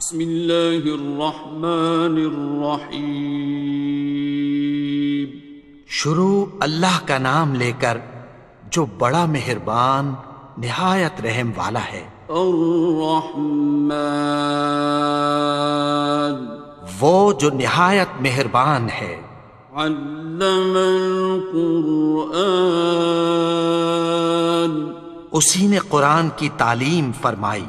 بسم اللہ الرحمن الرحیم۔ شروع اللہ کا نام لے کر جو بڑا مہربان نہایت رحم والا ہے۔ الرحمن، وہ جو نہایت مہربان ہے۔ علم القرآن، اسی نے قرآن کی تعلیم فرمائی۔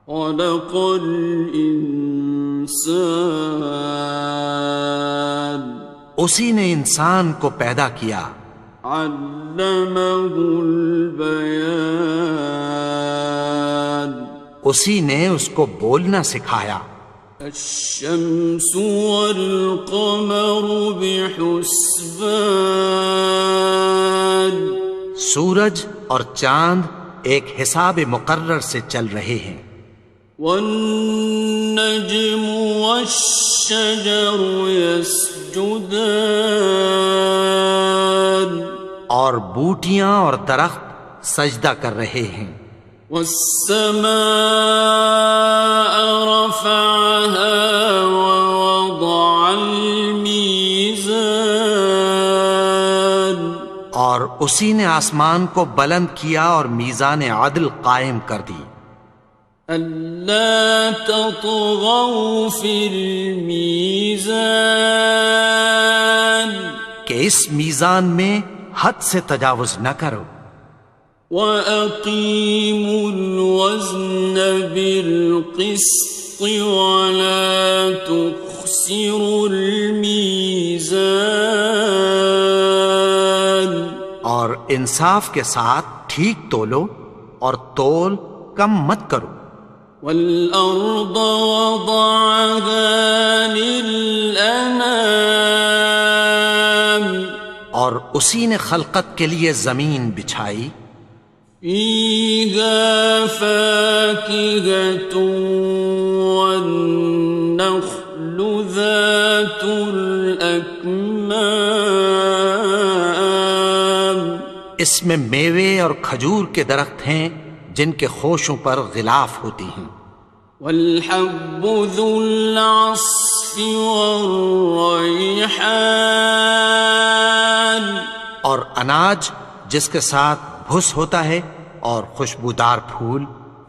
خلق الانسان، اسی نے انسان کو پیدا کیا۔ علمہ البیان، اسی نے اس کو بولنا سکھایا۔ الشمس والقمر بحسبان، سورج اور چاند ایک حساب مقرر سے چل رہے ہیں۔ والنجم والشجر يسجدان، اور بوٹیاں اور درخت سجدہ کر رہے ہیں۔ والسماء رفعها ووضع الميزان، اور اسی نے آسمان کو بلند کیا اور میزان عدل قائم کر دی۔ ألا تطغوا في الميزان، کہ اس میزان میں حد سے تجاوز نہ کرو۔ وَأَقِيمُوا الْوَزْنَ بِالْقِسْطِ وَلَا تُخْسِرُوا الْمِيزَانَ، اور انصاف کے ساتھ ٹھیک تولو اور تول کم مت کرو۔ وَالْأَرْضَ وَضَعَهَا لِلْأَنَامِ، اور اسی نے خلقت کے لیے زمین بچھائی۔ فِيهَا فَاكِهَةٌ وَالنَّخْلُ ذَاتُ الْأَكْمَامِ، اس میں میوے اور کھجور کے درخت ہیں جن کے خوشوں پر غلاف ہوتی ہیں۔ وَالْحَبُّ ذُو الْعَصْفِ وَالرَّيْحَانِ، اور اناج جس کے ساتھ بھس ہوتا ہے اور خوشبودار پھول۔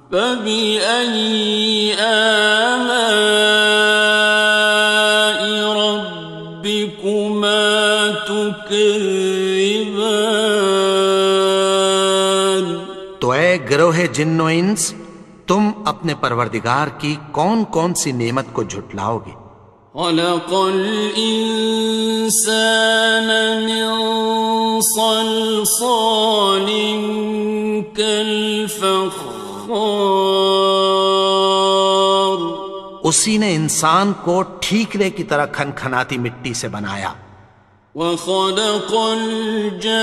فَبِأَيِّ آلَاءِ رَبِّكُمَا تُكَذِّبَانِ، تو اے گروہ جن و انس، تم اپنے پروردگار کی کون کون سی نعمت کو جھٹلاؤ گے؟ خَلَقَ الْإِنسَانَ مِنْ صَلْصَالٍ كَالْفَخَّارِ، اسی نے انسان کو ٹھیکرے کی طرح کھنکھناتی مٹی سے بنایا۔ وَخَلَقَ الْجَانَّ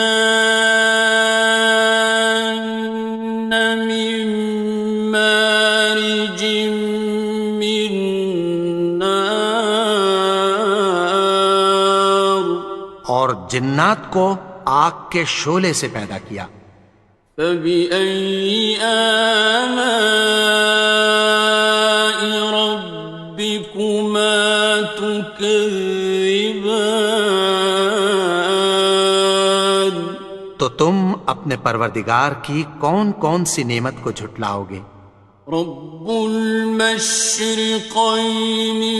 مِن مَّارِجٍ مِّن نَّارٍ، اور جنات کو آگ کے شعلے سے پیدا کیا۔ فَبِأَيِّ آلَاءِ رَبِّكُمَا تُكَذِّبَانِ، تو تم اپنے پروردگار کی کون کون سی نعمت کو جھٹلاؤ گے؟ رب المشرقین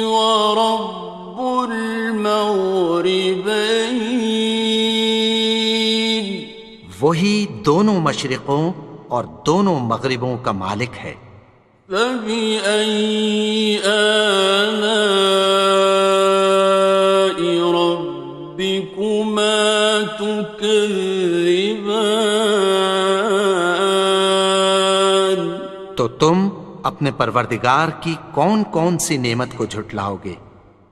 ورب المغربین، وہی دونوں مشرقوں اور دونوں مغربوں کا مالک ہے۔ فَبِأَيِّ آلَاءِ رَبِّكُمَا تُكَذِّبَانِ، تو تم اپنے پروردگار کی کون کون سی نعمت کو جھٹلاؤ گے؟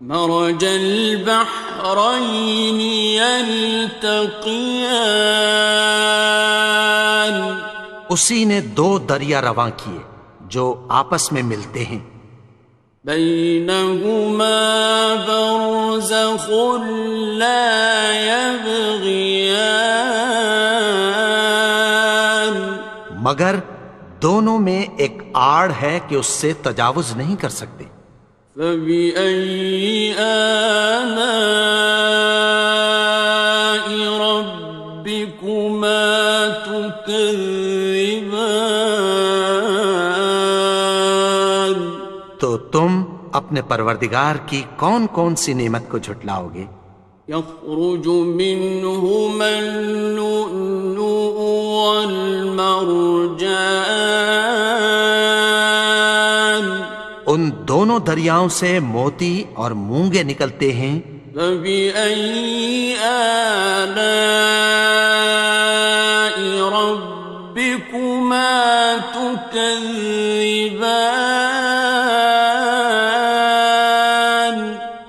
مرج البحرین یلتقیان، اسی نے دو دریا رواں کیے جو آپس میں ملتے ہیں۔ بینہما برزخ لا یبغیان، مگر دونوں میں ایک آڑ ہے کہ اس سے تجاوز نہیں کر سکتے۔ فَبِأَيِّ آلَاءِ رَبِّكُمَا تُكَذِّبَانِ؟ تو تم اپنے پروردگار کی کون کون سی نعمت کو جھٹلاؤ گے؟ يَخْرُجُ مِنْهُمَا اللُّؤْلُؤُ وَالْمَرْجَانُ، ان دونوں دریاؤں سے موتی اور مونگے نکلتے ہیں۔ فَبِأَيِّ آلَاءِ رَبِّكُمَا تُكَذِّبَانِ؟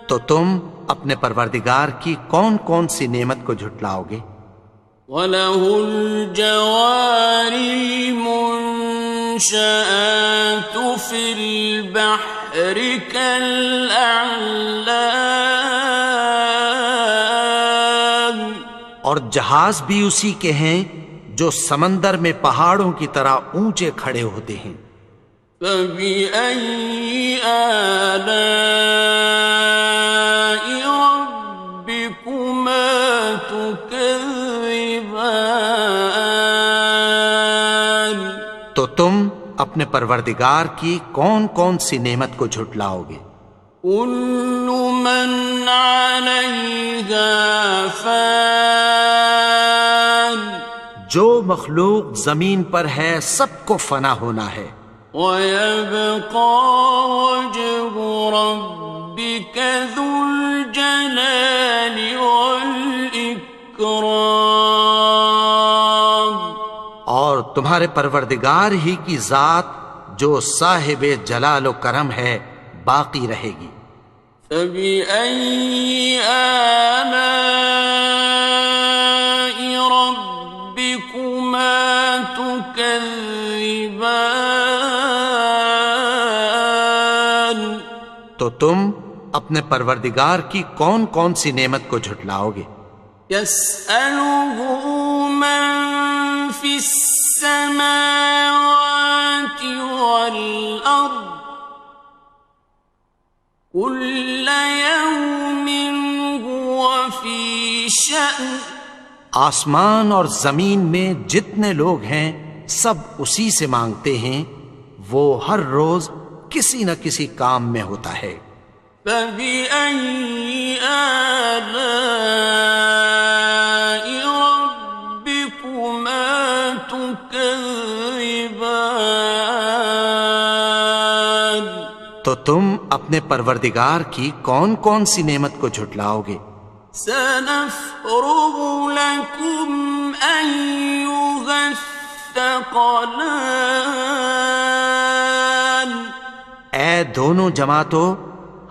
تو تم اپنے پروردگار کی کون کون سی نعمت کو جھٹلاؤ گے؟ وَلَهُ الْجَوَارِ الْمُنشَآتُ فِي الْبَحْرِ كَالْأَعْلَامِ، اور جہاز بھی اسی کے ہیں جو سمندر میں پہاڑوں کی طرح اونچے کھڑے ہوتے ہیں۔ فَبِأَيِّ آلَاءِ رَبِّكُمَا تُكَذِّبَانِ؟ تو تم اپنے پروردگار کی کون کون سی نعمت کو جھٹلاؤ گے؟ كُلُّ مَنْ عَلَيْهَا فَانٍ، جو مخلوق زمین پر ہے سب کو فنا ہونا ہے۔ وَيَبْقَى وَجْهُ رَبِّكَ ذُو الْجَلَالِ وَالْإِكْرَامِ، اور تمہارے پروردگار ہی کی ذات جو صاحب جلال و کرم ہے باقی رہے گی۔ فَبِأَيِّ آلَاءِ رَبِّكُمَا تُكَذِّبَانِ؟ تو تم اپنے پروردگار کی کون کون سی نعمت کو جھٹلاؤ گے؟ يَسْأَلُهُ مَن فِي السَّمَاوَاتِ وَالْأَرْضِ كُلَّ يَوْمٍ هُوَ فِي شَأْنٍ، آسمان اور زمین میں جتنے لوگ ہیں سب اسی سے مانگتے ہیں، وہ ہر روز کسی نہ کسی کام میں ہوتا ہے۔ فَبِأَيِّ آلَاءِ رَبِّكُمَا تُكَذِّبَانِ؟ تو تم اپنے پروردگار کی کون کون سی نعمت کو جھٹلاؤ گے؟ سَنَفْرُغُ لَكُمْ أَيُّهَ الثَّقَلَانِ، اے دونوں جماعتوں،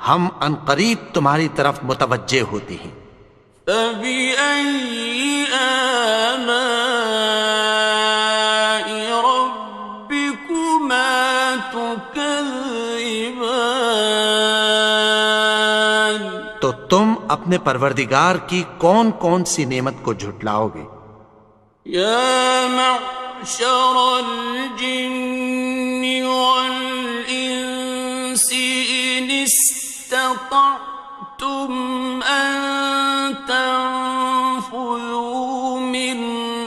ہم عنقریب تمہاری طرف متوجہ ہوتے ہیں۔ فَبِأَيِّ آلَاءِ رَبِّكُمَا تُكَذِّبَانِ؟ تو تم اپنے پروردگار کی کون کون سی نعمت کو جھٹلاؤ گے؟ يَا مَعْشَرَ الْجِنِّ وَالْإِنسِ إِنِ اسْتَطَعْتُمْ أَن تَنفُذُوا مِنْ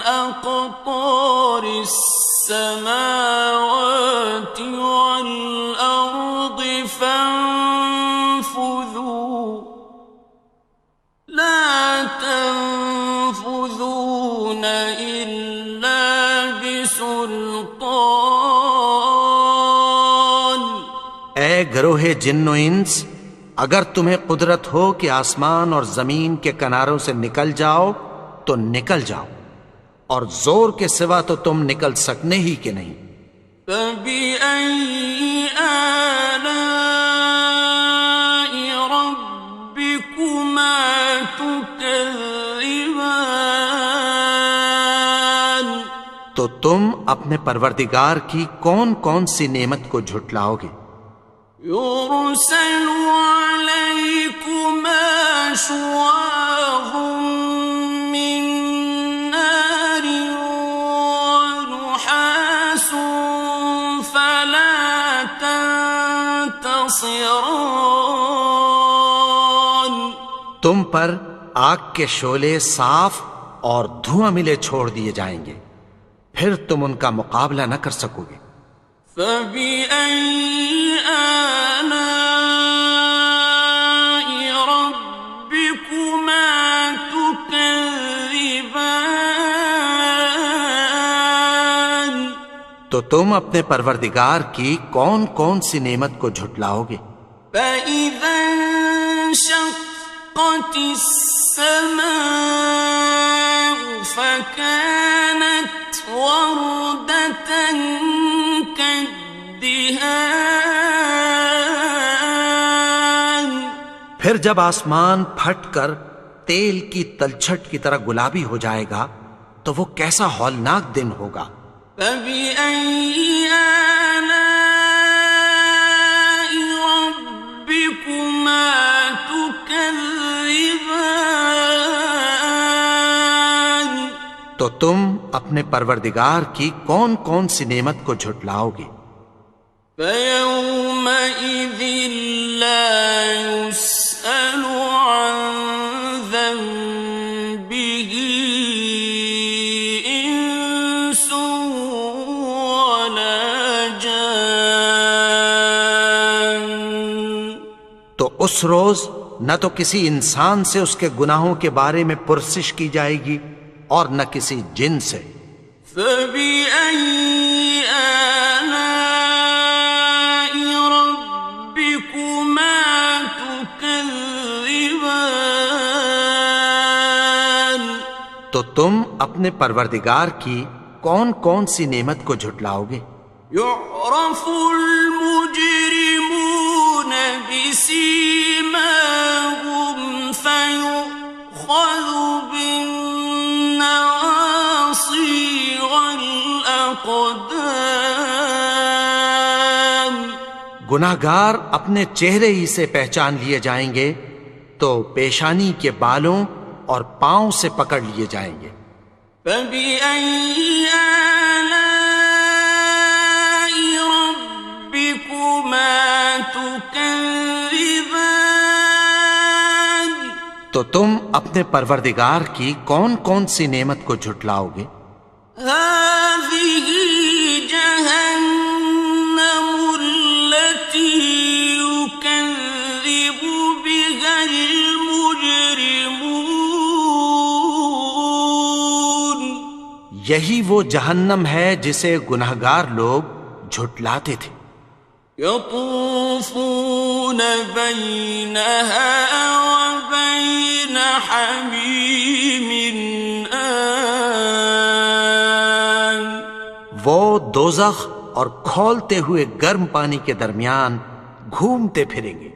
أَقْطَارِ السَّمَاوَاتِ وَالْأَرْضِ فَانفُذُوا لَا تَنفُذُونَ إِلَّا بِسُلْطَانٍ۔ اے گروہ جن و انس، اگر تمہیں قدرت ہو کہ آسمان اور زمین کے کناروں سے نکل جاؤ تو نکل جاؤ، اور زور کے سوا تو تم نکل سکنے ہی کہ نہیں۔ فَبِأَيِّ آلَاءِ رَبِّكُمَا تُكَذِّبَانِ؟ تو تم اپنے پروردگار کی کون کون سی نعمت کو جھٹلاؤ گے؟ يُرْسَلُ عَلَيْكُمَا شُوَاظٌ مِّن نَّارٍ وَنُحَاسٌ ينتصران تم پر آگ کے شعلے صاف اور دھواں ملے چھوڑ دیے جائیں گے، پھر تم ان کا مقابلہ نہ کر سکو گے۔ فبأي آلاء ربكما تكذبان تو تم اپنے پروردگار کی کون کون سی نعمت کو جھٹلاؤ گے؟ فإذا انشقت السماء فكانت وردة كالدهان پھر جب آسمان پھٹ کر تیل کی تلچھٹ کی طرح گلابی ہو جائے گا تو وہ کیسا ہولناک دن ہوگا۔ فبأي آلاء ربكما تكذبان تو تم اپنے پروردگار کی کون کون سی نعمت کو جھٹلاؤ گے؟ فيومئذ لا يسأل عن ذنبه إنس ولا جان تو اس روز نہ تو کسی انسان سے اس کے گناہوں کے بارے میں پرسش کی جائے گی اور نہ کسی جن سے۔ فبأي آلاء ربكما تكذبان تو تم اپنے پروردگار کی کون کون سی نعمت کو جھٹلاؤ گے؟ يعرف المجرمون بسيماهم فيؤخذ بالنواصي والأقدام گناہگار اپنے چہرے ہی سے پہچان لیے جائیں گے تو پیشانی کے بالوں اور پاؤں سے پکڑ لیے جائیں گے۔ فبأي آلاء ربكما تكذبان تو تم اپنے پروردگار کی کون کون سی نعمت کو جھٹلاؤ گے؟ هذه جهنم التي يكذب بها المجرمون یہی وہ جہنم ہے جسے گناہگار لوگ جھٹلاتے تھے۔ يطوفون بينها وبين حميم آن وہ دوزخ اور کھولتے ہوئے گرم پانی کے درمیان گھومتے پھریں گے۔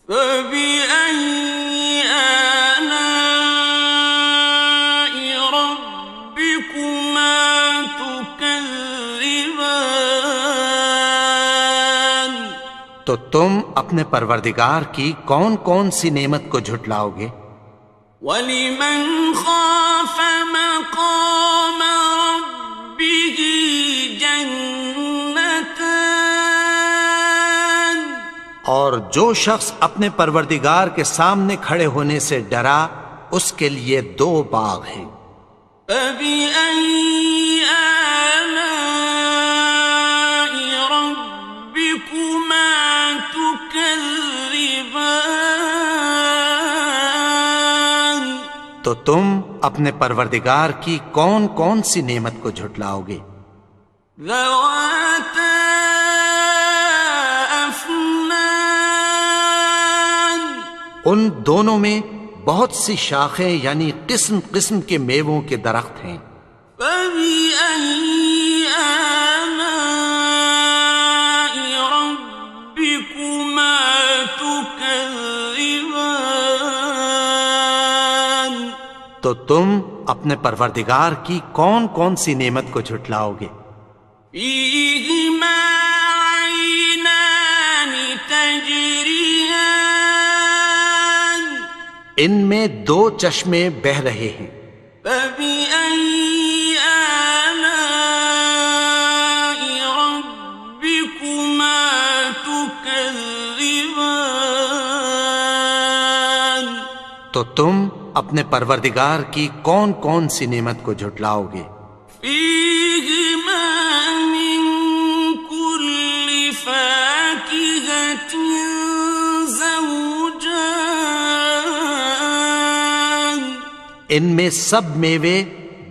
فبأي آلاء ربكما تكذبان تو تم اپنے پروردگار کی کون کون سی نعمت کو جھٹلاؤ گے؟ وَلِمَنْ خَافَ مَقَامَ رَبِّهِ جَنَّتَانِ اور جو شخص اپنے پروردگار کے سامنے کھڑے ہونے سے ڈرا اس کے لیے دو باغ ہیں۔ فَبِأَيِّ آلَاءِ رَبِّكُمَا تُكَذِّبَانِ تو تم اپنے پروردگار کی کون کون سی نعمت کو جھٹلاؤ گے؟ ذَوَاتَا أَفْنَانٍ ان دونوں میں بہت سی شاخیں یعنی قسم قسم کے میووں کے درخت ہیں۔ فَبِأَيِّ آلَاءِ رَبِّكُمَا تُكَذِّبَانِ تو تم اپنے پروردگار کی کون کون سی نعمت کو جھٹلاؤ گے؟ فِيهِمَا عَيْنَانِ تَجْرِيَانِ ان میں دو چشمے بہہ رہے ہیں۔ فَبِأَيِّ آلَاءِ رَبِّكُمَا تُكَذِّبَانِ تو تم اپنے پروردگار کی کون کون سی نعمت کو جھٹلاؤ گے؟ فیہما من کل فاکہۃ زوجان، ان میں سب میوے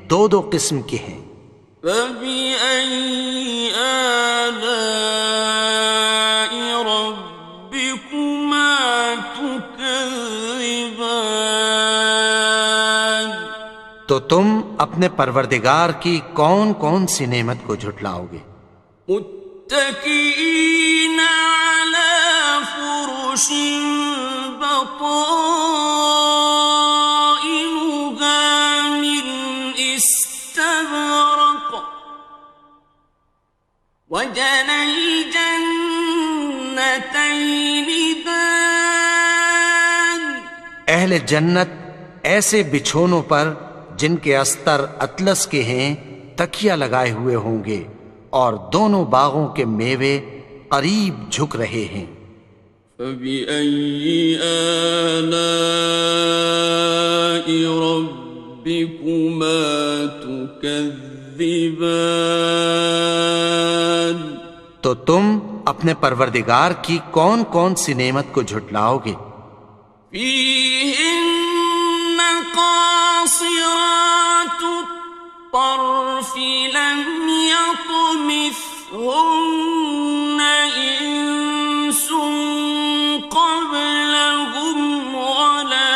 دو دو قسم کے ہیں۔ فبأي آلاء ربكما تكذبان، تو تم اپنے پروردگار کی کون کون سی نعمت کو جھٹلاؤ گے؟ متكئين على فرش بطائنها من استبرق، وجنى الجنتين دان، اہل جنت ایسے بچھونوں پر جن کے استر اطلس کے ہیں تکیہ لگائے ہوئے ہوں گے، اور دونوں باغوں کے میوے قریب جھک رہے ہیں۔ فبأي آلاء ربكما تكذبان، تو تم اپنے پروردگار کی کون کون سی نعمت کو جھٹلاؤ گے؟ فيهن قاصرات الطرف لم يطمثهن إنس قبلهم ولا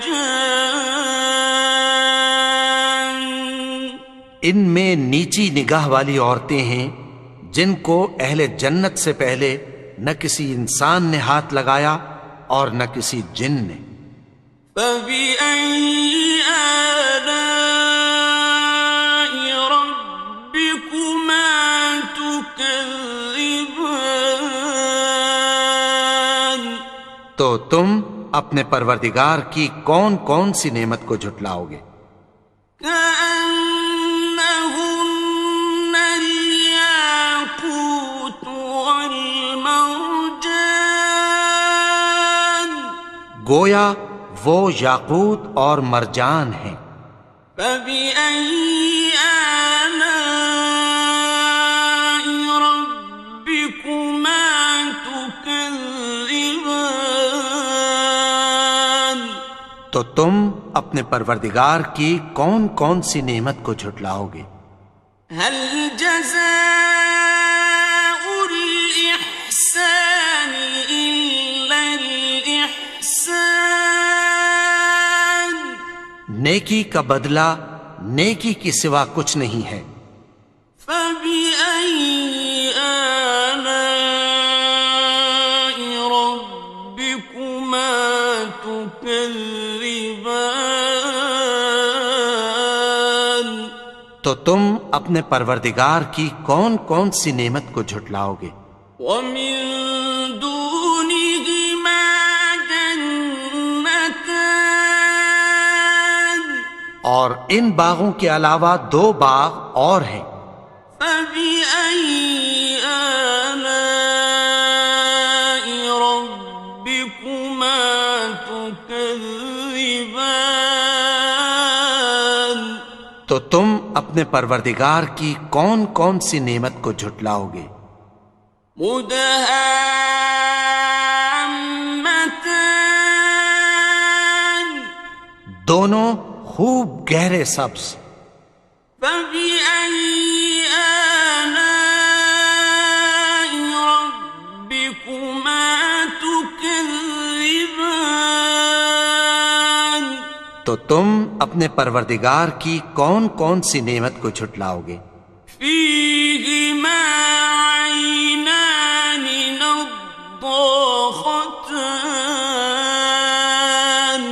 جان، ان میں نیچی نگاہ والی عورتیں ہیں جن کو اہل جنت سے پہلے نہ کسی انسان نے ہاتھ لگایا اور نہ کسی جن نے۔ فبأي آلاء ربكما تكذبان، تو تم اپنے پروردگار کی کون کون سی نعمت کو جھٹلاؤ گے؟ كأنهن الياقوت والمرجان، گویا وہ یاقوت اور مرجان ہیں۔ فبأي آلاء ربكما تكذبان، تو تم اپنے پروردگار کی کون کون سی نعمت کو جھٹلاؤ گے؟ هل جزاء الإحسان إلا الإحسان، نیکی کا بدلہ نیکی کی سوا کچھ نہیں ہے۔ فبأي آلاء ربكما تكذبان، تو تم اپنے پروردگار کی کون کون سی نعمت کو جھٹلاؤ گے؟ ومن دونهما جنتان، اور ان باغوں کے علاوہ دو باغ اور ہیں۔ فبأي آلاء ربكما تكذبان، تو تم اپنے پروردگار کی کون کون سی نعمت کو جھٹلاؤ گے؟ مدهامتان، دونوں خوب گہرے سبز۔ فبأي آلاء ربكما تكذبان، تو تم اپنے پروردگار کی کون کون سی نعمت کو جھٹلاؤ گے؟ فيهما عينان نضاختان،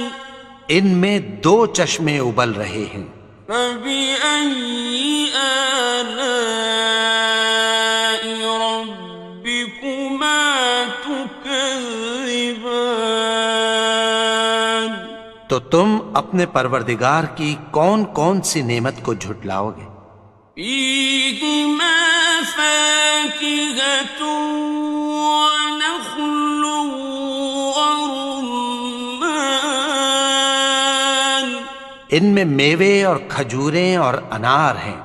ان میں دو چشمے ابل رہے ہیں۔ فبأي آلاء ربكما تكذبان، تو تم اپنے پروردگار کی کون کون سی نعمت کو جھٹلاؤ گے؟ فيهما فاكهة ونخل ورمان، ان میں میوے اور کھجوریں اور انار ہیں۔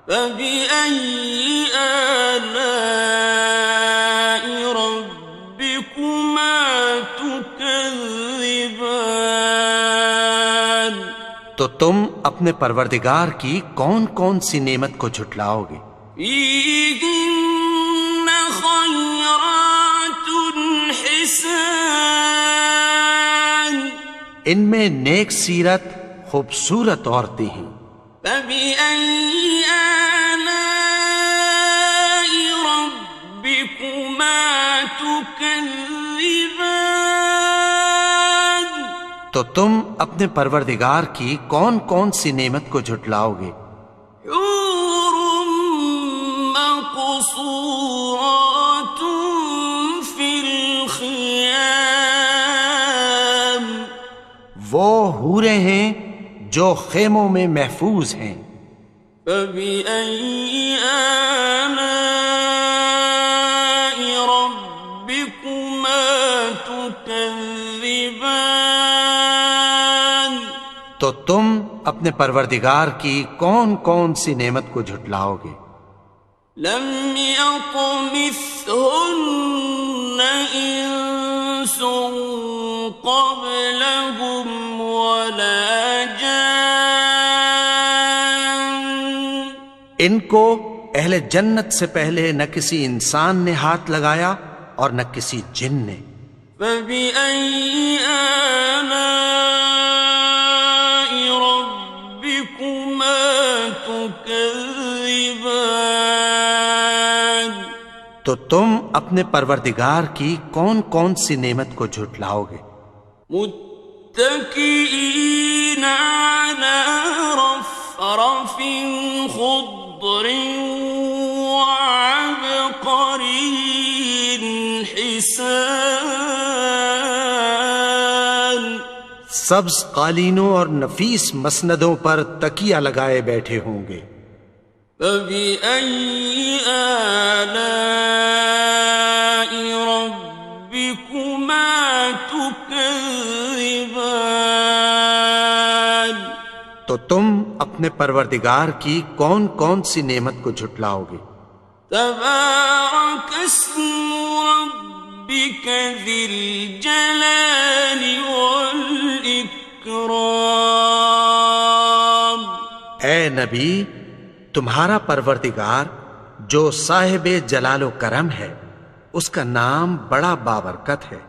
فبأي آلاء ربكما تكذبان؟ تو تم اپنے پروردگار کی کون کون سی نعمت کو جھٹلاؤ گے؟ فيهن خيرات حسان، ان میں نیک سیرت خوبصورت عورتیں ہیں۔ فبأي آلاء ربكما تكذبان؟ تو تم اپنے پروردگار کی کون کون سی نعمت کو جھٹلاؤ گے؟ حور مقصورات في الخيام، وہ حوریں ہیں جو خیموں میں محفوظ ہیں۔ فبأي آلاء ربكما تكذبان؟ تو تم اپنے پروردگار کی کون کون سی نعمت کو جھٹلاؤ گے؟ لم يطمثهن إنس قبلهم ولا جان، ان کو اہل جنت سے پہلے نہ کسی انسان نے ہاتھ لگایا اور نہ کسی جن نے۔ فبأي آلاء ربكما تكذبان؟ تو تم اپنے پروردگار کی کون کون سی نعمت کو جھٹلاؤ گے؟ متكئين على رفرف خضر وعبقري حسان، سبز قالینوں اور نفیس مسندوں پر تکیہ لگائے بیٹھے ہوں گے۔ فبأي آلاء ربكما تكذبان؟ تو تم اپنے پروردگار کی کون کون سی نعمت کو جھٹلاؤ گے؟ تبارك اسم ربك ذي الجلال والإكرام۔ اے نبی، تمہارا پروردگار جو صاحب جلال و کرم ہے، اس کا نام بڑا بابرکت ہے۔